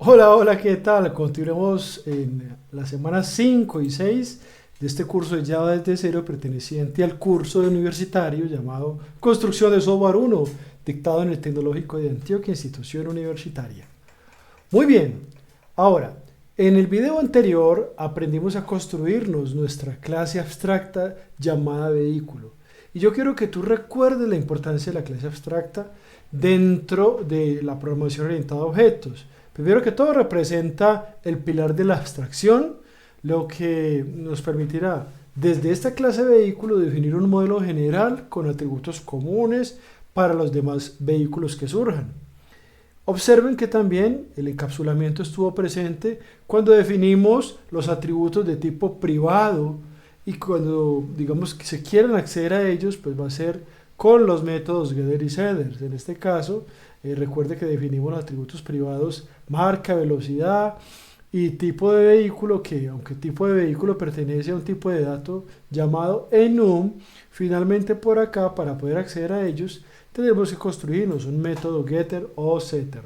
Hola, hola, ¿qué tal? Continuemos en las semanas 5 y 6 de este curso de Java desde cero perteneciente al curso de universitario llamado Construcción de Software 1, dictado en el Tecnológico de Antioquia, institución universitaria. Muy bien, ahora, en el video anterior aprendimos a construirnos nuestra clase abstracta llamada vehículo. Y yo quiero que tú recuerdes la importancia de la clase abstracta dentro de la programación orientada a objetos. Primero que todo representa el pilar de la abstracción, lo que nos permitirá desde esta clase de vehículo definir un modelo general con atributos comunes para los demás vehículos que surjan. Observen que también el encapsulamiento estuvo presente cuando definimos los atributos de tipo privado y cuando digamos que se quieren acceder a ellos, pues va a ser con los métodos getter y setters. En este caso, recuerde que definimos los atributos privados marca, velocidad y tipo de vehículo, que aunque tipo de vehículo pertenece a un tipo de dato llamado enum, finalmente por acá para poder acceder a ellos tenemos que construirnos un método getter o setter.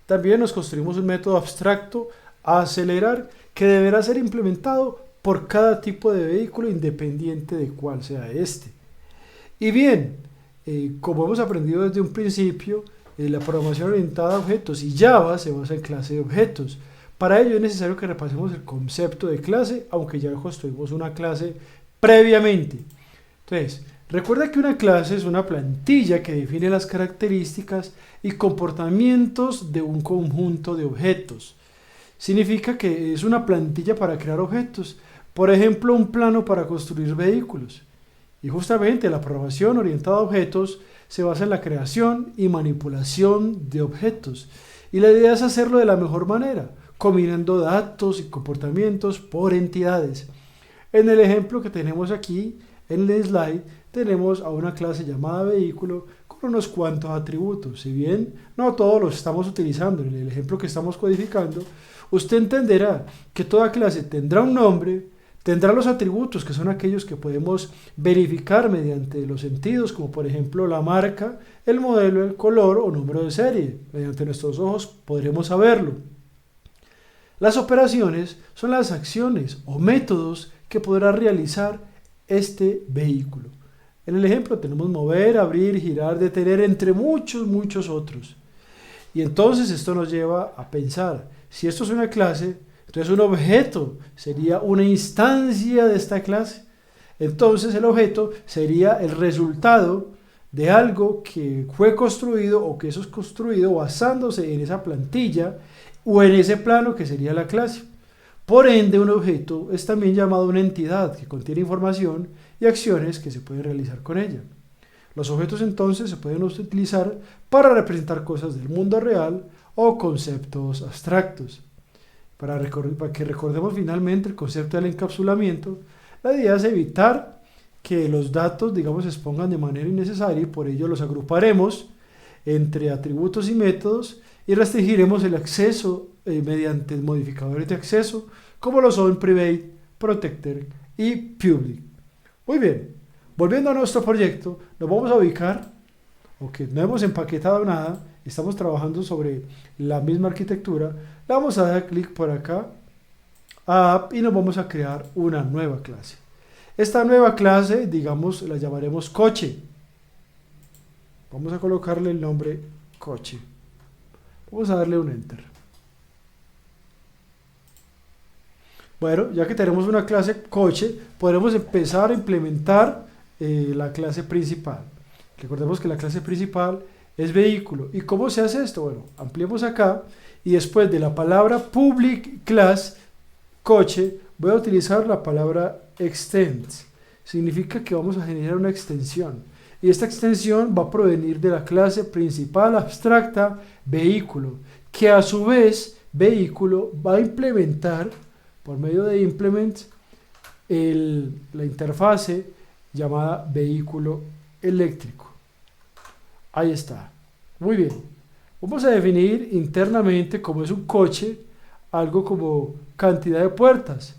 También nos construimos un método abstracto acelerar que deberá ser implementado por cada tipo de vehículo independiente de cuál sea este. Y bien, como hemos aprendido desde un principio, la programación orientada a objetos y Java se basa en clase de objetos. Para ello es necesario que repasemos el concepto de clase, aunque ya construimos una clase previamente. Entonces, recuerda que una clase es una plantilla que define las características y comportamientos de un conjunto de objetos. Significa que es una plantilla para crear objetos. Por ejemplo, un plano para construir vehículos. Y justamente la programación orientada a objetos se basa en la creación y manipulación de objetos. Y la idea es hacerlo de la mejor manera, combinando datos y comportamientos por entidades. En el ejemplo que tenemos aquí, en el slide, tenemos a una clase llamada vehículo con unos cuantos atributos. Si bien no todos los estamos utilizando en el ejemplo que estamos codificando, usted entenderá que toda clase tendrá un nombre, tendrá los atributos, que son aquellos que podemos verificar mediante los sentidos, como por ejemplo la marca, el modelo, el color o número de serie. Mediante nuestros ojos podremos saberlo. Las operaciones son las acciones o métodos que podrá realizar este vehículo. En el ejemplo tenemos mover, abrir, girar, detener, entre muchos otros. Y entonces esto nos lleva a pensar, si esto es una clase, entonces un objeto sería una instancia de esta clase. Entonces el objeto sería el resultado de algo que fue construido o que eso es construido basándose en esa plantilla o en ese plano que sería la clase. Por ende, un objeto es también llamado una entidad que contiene información y acciones que se pueden realizar con ella. Los objetos entonces se pueden utilizar para representar cosas del mundo real o conceptos abstractos. Para que recordemos finalmente el concepto del encapsulamiento, la idea es evitar que los datos, digamos, se expongan de manera innecesaria y por ello los agruparemos entre atributos y métodos y restringiremos el acceso mediante modificadores de acceso como lo son private, protected y public. Muy bien, volviendo a nuestro proyecto, nos vamos a ubicar, aunque no hemos empaquetado nada, estamos trabajando sobre la misma arquitectura, le vamos a dar clic por acá a App y nos vamos a crear una nueva clase. Esta nueva clase, digamos, la llamaremos coche. Vamos a colocarle el nombre coche. Vamos a darle un enter. Bueno, ya que tenemos una clase coche, podremos empezar a implementar la clase principal. Recordemos que la clase principal es vehículo. ¿Y cómo se hace esto? Bueno, ampliemos acá y después de la palabra public class coche voy a utilizar la palabra extend. Significa que vamos a generar una extensión. Y esta extensión va a provenir de la clase principal abstracta vehículo, que a su vez vehículo va a implementar por medio de implement la interfase llamada vehículo eléctrico. Ahí está. Muy bien. Vamos a definir internamente como es un coche, algo como cantidad de puertas.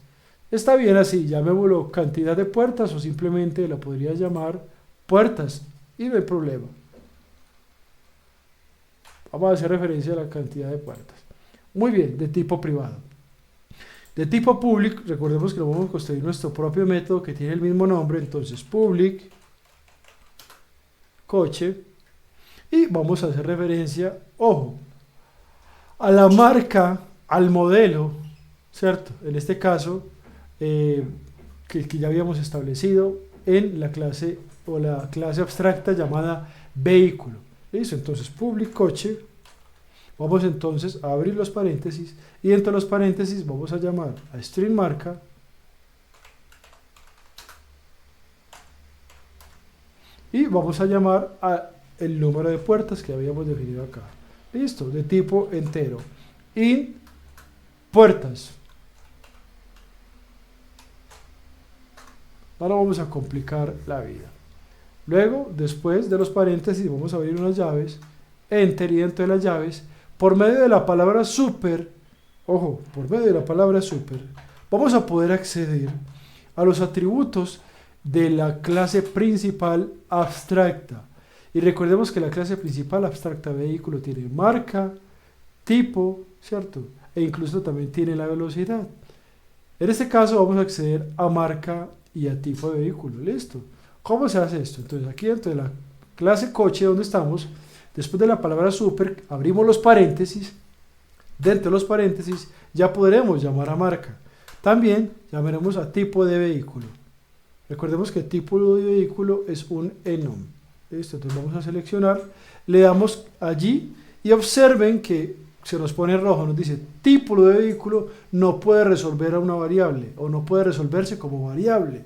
Está bien así, llamémoslo cantidad de puertas o simplemente la podría llamar puertas y no hay problema. Vamos a hacer referencia a la cantidad de puertas. Muy bien, de tipo privado. De tipo public, recordemos que vamos a construir nuestro propio método que tiene el mismo nombre, entonces public coche, y vamos a hacer referencia, ojo, a la marca, al modelo, ¿cierto? En este caso, que ya habíamos establecido en la clase o la clase abstracta llamada vehículo. ¿Listo? Entonces, public coche, vamos entonces a abrir los paréntesis y entre los paréntesis vamos a llamar a string marca y vamos a llamar a el número de puertas que habíamos definido acá. Listo, de tipo entero. Int puertas. Ahora vamos a complicar la vida. Luego, después de los paréntesis, vamos a abrir unas llaves, enter, y dentro de las llaves, por medio de la palabra super, ojo, por medio de la palabra super, vamos a poder acceder a los atributos de la clase principal abstracta. Y recordemos que la clase principal abstracta vehículo tiene marca, tipo, ¿cierto? E incluso también tiene la velocidad. En este caso vamos a acceder a marca y a tipo de vehículo. ¿Listo? ¿Cómo se hace esto? Entonces aquí dentro de la clase coche donde estamos, después de la palabra super, abrimos los paréntesis. Dentro de los paréntesis ya podremos llamar a marca. También llamaremos a tipo de vehículo. Recordemos que el tipo de vehículo es un enum. ¿Listo? Entonces vamos a seleccionar, le damos allí y observen que se nos pone rojo, nos dice tipo de vehículo no puede resolver a una variable o no puede resolverse como variable.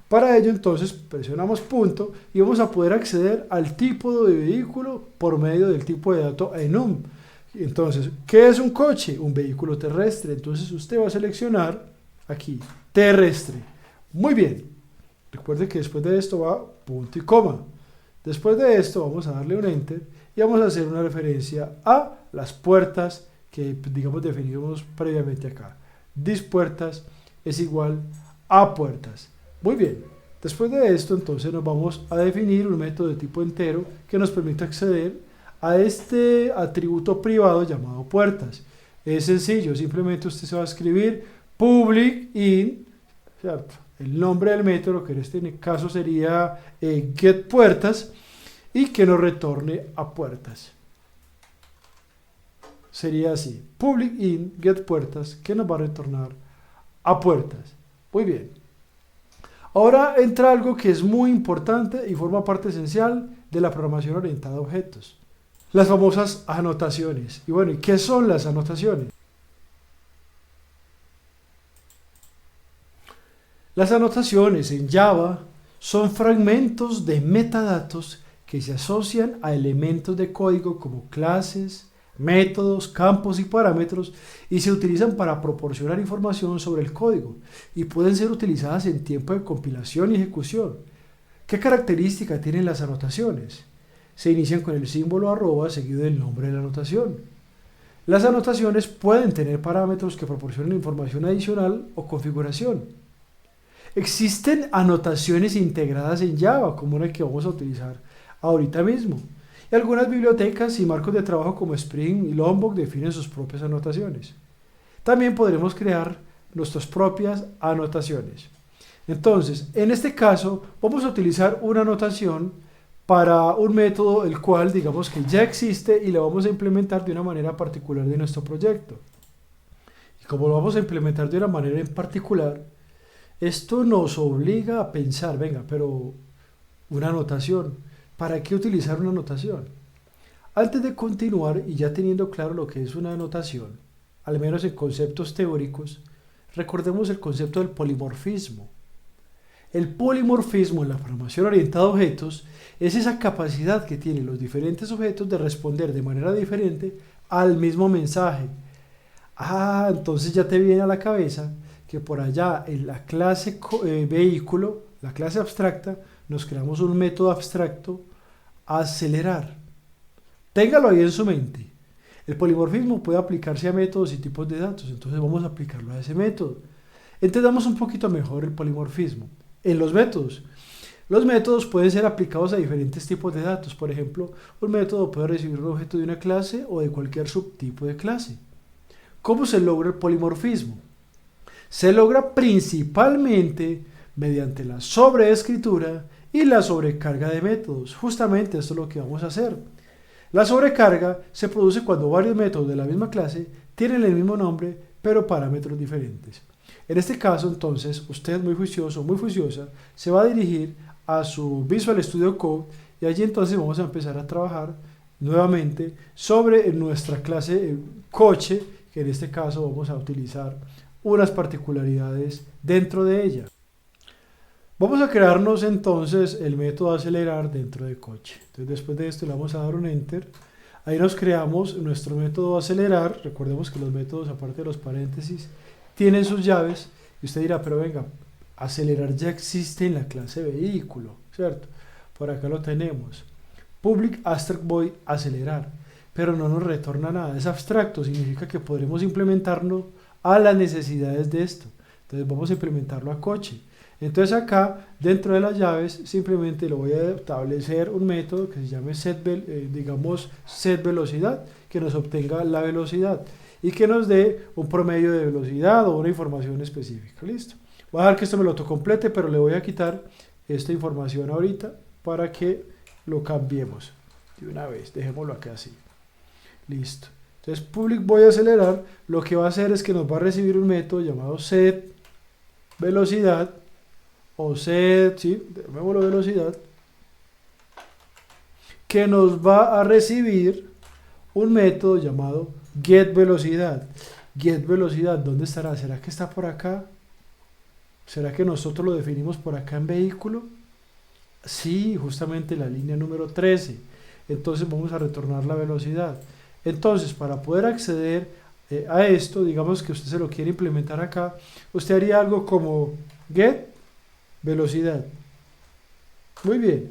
Para ello entonces presionamos punto y vamos a poder acceder al tipo de vehículo por medio del tipo de dato enum. Entonces, ¿qué es un coche? Un vehículo terrestre. Entonces usted va a seleccionar aquí terrestre. Muy bien. Recuerde que después de esto va punto y coma. Después de esto vamos a darle un enter y vamos a hacer una referencia a las puertas que digamos definimos previamente acá. This puertas es igual a puertas. Muy bien. Después de esto entonces nos vamos a definir un método de tipo entero que nos permite acceder a este atributo privado llamado puertas. Es sencillo, simplemente usted se va a escribir public int, ¿cierto? El nombre del método, que en este caso sería getPuertas, y que nos retorne a puertas. Sería así, public int getPuertas, que nos va a retornar a puertas. Muy bien. Ahora entra algo que es muy importante y forma parte esencial de la programación orientada a objetos. Las famosas anotaciones. Y bueno, ¿y qué son las anotaciones? Las anotaciones en Java son fragmentos de metadatos que se asocian a elementos de código como clases, métodos, campos y parámetros y se utilizan para proporcionar información sobre el código y pueden ser utilizadas en tiempo de compilación y ejecución. ¿Qué característica tienen las anotaciones? Se inician con el símbolo arroba seguido del nombre de la anotación. Las anotaciones pueden tener parámetros que proporcionen información adicional o configuración. Existen anotaciones integradas en Java, como la que vamos a utilizar ahorita mismo. Y algunas bibliotecas y marcos de trabajo como Spring y Lombok definen sus propias anotaciones. También podremos crear nuestras propias anotaciones. Entonces, en este caso, vamos a utilizar una anotación para un método el cual digamos que ya existe y lo vamos a implementar de una manera particular de nuestro proyecto. Y como lo vamos a implementar de una manera en particular, esto nos obliga a pensar, venga, pero una anotación, ¿para qué utilizar una anotación? Antes de continuar y ya teniendo claro lo que es una anotación, al menos en conceptos teóricos, recordemos el concepto del polimorfismo. El polimorfismo en la programación orientada a objetos es esa capacidad que tienen los diferentes objetos de responder de manera diferente al mismo mensaje. Entonces ya te viene a la cabeza que por allá en la clase vehículo, la clase abstracta, nos creamos un método abstracto acelerar. Téngalo ahí en su mente. El polimorfismo puede aplicarse a métodos y tipos de datos, entonces vamos a aplicarlo a ese método. Entendamos un poquito mejor el polimorfismo. En los métodos pueden ser aplicados a diferentes tipos de datos. Por ejemplo, un método puede recibir un objeto de una clase o de cualquier subtipo de clase. ¿Cómo se logra el polimorfismo? Se logra principalmente mediante la sobreescritura y la sobrecarga de métodos. Justamente esto es lo que vamos a hacer. La sobrecarga se produce cuando varios métodos de la misma clase tienen el mismo nombre, pero parámetros diferentes. En este caso, entonces, usted muy juicioso, muy juiciosa, se va a dirigir a su Visual Studio Code y allí entonces vamos a empezar a trabajar nuevamente sobre nuestra clase coche, que en este caso vamos a utilizar unas particularidades dentro de ella. Vamos a crearnos entonces el método acelerar dentro de coche. Entonces después de esto le vamos a dar un enter. Ahí nos creamos nuestro método acelerar. Recordemos que los métodos, aparte de los paréntesis, tienen sus llaves. Y usted dirá, pero venga, acelerar ya existe en la clase vehículo, ¿cierto? Por acá lo tenemos. Public abstract void acelerar. Pero no nos retorna nada. Es abstracto, significa que podremos implementarlo a las necesidades de esto. Entonces vamos a implementarlo a coche. Entonces acá, dentro de las llaves, simplemente le voy a establecer un método que se llame set velocidad, que nos obtenga la velocidad y que nos dé un promedio de velocidad o una información específica. Listo. Voy a dejar que esto me lo autocomplete, pero le voy a quitar esta información ahorita para que lo cambiemos de una vez. Dejémoslo acá así. Listo. Entonces, public voy a acelerar. Lo que va a hacer es que nos va a recibir un método llamado set velocidad o set, sí, llamémoslo velocidad, que nos va a recibir un método llamado getVelocidad. GetVelocidad, ¿dónde estará? ¿Será que está por acá? ¿Será que nosotros lo definimos por acá en vehículo? Sí, justamente la línea número 13. Entonces vamos a retornar la velocidad. Entonces, para poder acceder a esto, digamos que usted se lo quiere implementar acá, usted haría algo como getVelocidad. Muy bien.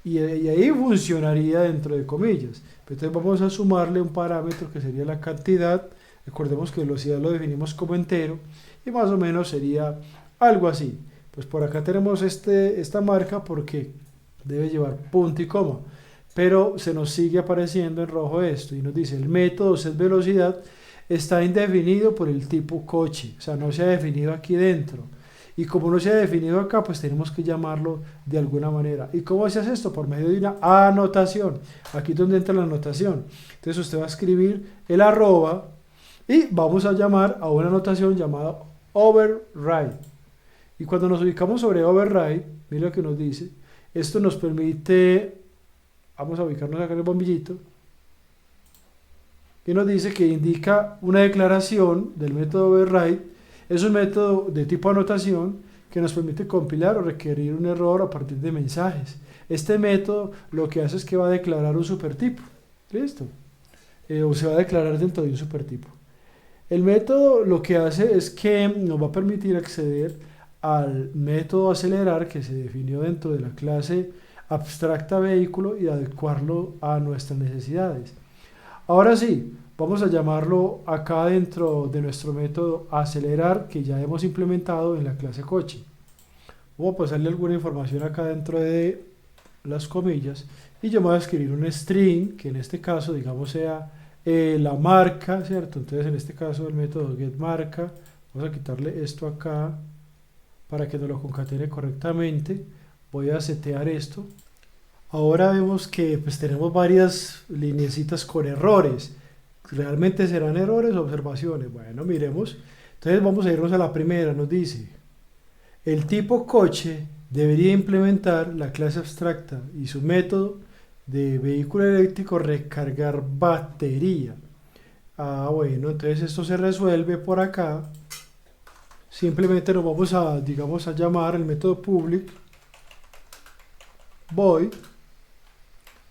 Y ahí funcionaría dentro de comillas. Entonces vamos a sumarle un parámetro que sería la cantidad. Recordemos que velocidad lo definimos como entero y más o menos sería algo así. Pues por acá tenemos esta marca porque debe llevar punto y coma. Pero se nos sigue apareciendo en rojo esto y nos dice el método setVelocidad está indefinido por el tipo coche. O sea, no se ha definido aquí dentro. Y como no se ha definido acá, pues tenemos que llamarlo de alguna manera. ¿Y cómo se hace esto? Por medio de una anotación. Aquí es donde entra la anotación. Entonces usted va a escribir el arroba y vamos a llamar a una anotación llamada override. Y cuando nos ubicamos sobre override, mira lo que nos dice. Esto nos permite, vamos a ubicarnos acá en el bombillito, que nos dice que indica una declaración del método override. Es un método de tipo anotación que nos permite compilar o requerir un error a partir de mensajes. Este método lo que hace es que va a declarar un supertipo. ¿Listo? O se va a declarar dentro de un supertipo. El método lo que hace es que nos va a permitir acceder al método acelerar que se definió dentro de la clase abstracta vehículo y adecuarlo a nuestras necesidades. Ahora sí, vamos a llamarlo acá dentro de nuestro método acelerar que ya hemos implementado en la clase coche. Vamos a pasarle alguna información acá dentro de las comillas y yo me voy a escribir un string que en este caso digamos sea la marca, ¿cierto? Entonces en este caso el método getMarca, vamos a quitarle esto acá para que nos lo concatene correctamente. Voy a setear esto. Ahora vemos que pues tenemos varias lineecitas con errores. ¿Realmente serán errores o observaciones? Bueno, miremos. Entonces vamos a irnos a la primera. Nos dice, el tipo coche debería implementar la clase abstracta y su método de vehículo eléctrico recargar batería. Bueno, entonces esto se resuelve por acá. Simplemente nos vamos a, digamos, a llamar el método public void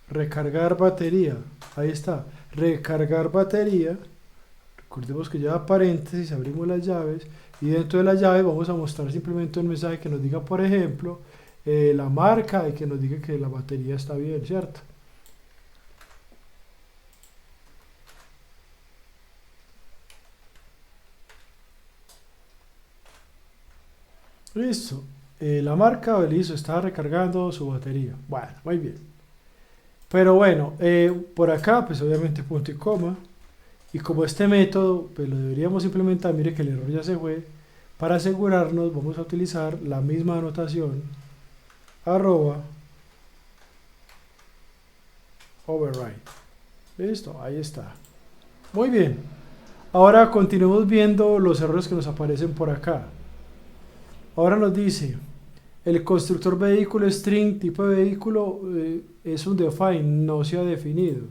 recargar batería. Ahí está, recargar batería. Recordemos que lleva paréntesis, abrimos las llaves y dentro de la llave vamos a mostrar simplemente un mensaje que nos diga, por ejemplo, la marca y que nos diga que la batería está bien, ¿cierto? Listo. La marca listo, está recargando su batería. Bueno, muy bien. Pero bueno, por acá, pues obviamente punto y coma. Y como este método, pues lo deberíamos implementar, mire que el error ya se fue. Para asegurarnos, vamos a utilizar la misma anotación, arroba, override. Listo, ahí está. Muy bien. Ahora continuemos viendo los errores que nos aparecen por acá. Ahora nos dice, el constructor vehículo string tipo de vehículo es un define, no se ha definido.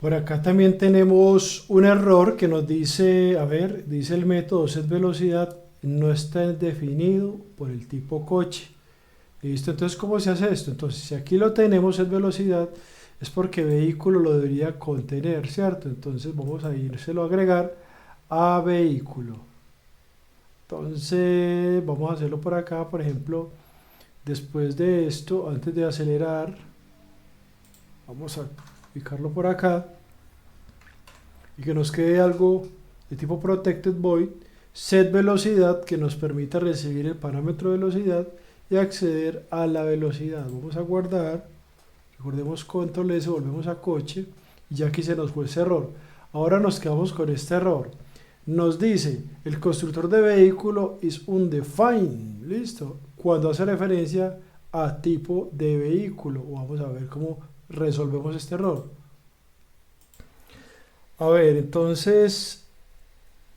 Por acá también tenemos un error que nos dice, a ver, dice el método setVelocidad no está definido por el tipo coche. ¿Listo? Entonces, ¿cómo se hace esto? Entonces, si aquí lo tenemos setVelocidad, es porque vehículo lo debería contener, ¿cierto? Entonces, vamos a írselo a agregar a vehículo. Entonces, vamos a hacerlo por acá, por ejemplo, después de esto, antes de acelerar, vamos a ubicarlo por acá y que nos quede algo de tipo protected void, set velocidad, que nos permita recibir el parámetro de velocidad y acceder a la velocidad. Vamos a guardar, recordemos control S, volvemos a coche y ya aquí se nos fue ese error. Ahora nos quedamos con este error. Nos dice, el constructor de vehículo es un define, listo, cuando hace referencia a tipo de vehículo. Vamos a ver cómo resolvemos este error. A ver, entonces,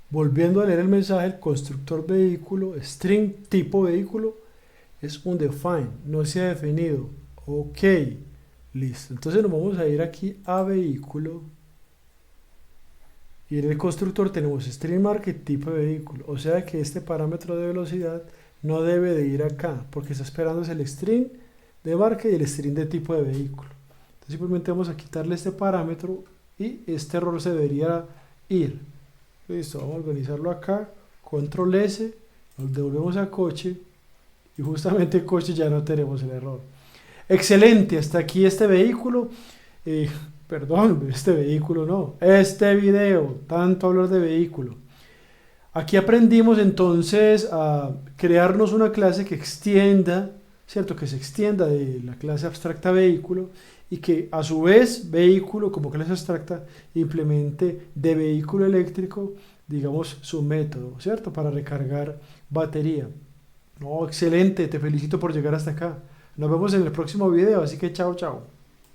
volviendo a leer el mensaje, el constructor vehículo, string tipo vehículo, es un define, no se ha definido. Ok, listo. Entonces nos vamos a ir aquí a vehículo. Y en el constructor tenemos string market tipo de vehículo. O sea que este parámetro de velocidad no debe de ir acá, porque está esperando el string de marca y el string de tipo de vehículo. Entonces simplemente vamos a quitarle este parámetro y este error se debería ir. Listo, vamos a organizarlo acá, control S, nos devolvemos a coche y justamente coche ya no tenemos el error. Excelente, hasta aquí este vehículo. Perdón, este vehículo no, este video, tanto hablar de vehículo. Aquí aprendimos entonces a crearnos una clase que extienda, ¿cierto? Que se extienda de la clase abstracta vehículo y que a su vez vehículo como clase abstracta implemente de vehículo eléctrico, digamos, su método, ¿cierto? Para recargar batería. No, excelente, te felicito por llegar hasta acá. Nos vemos en el próximo video, así que chao, chao.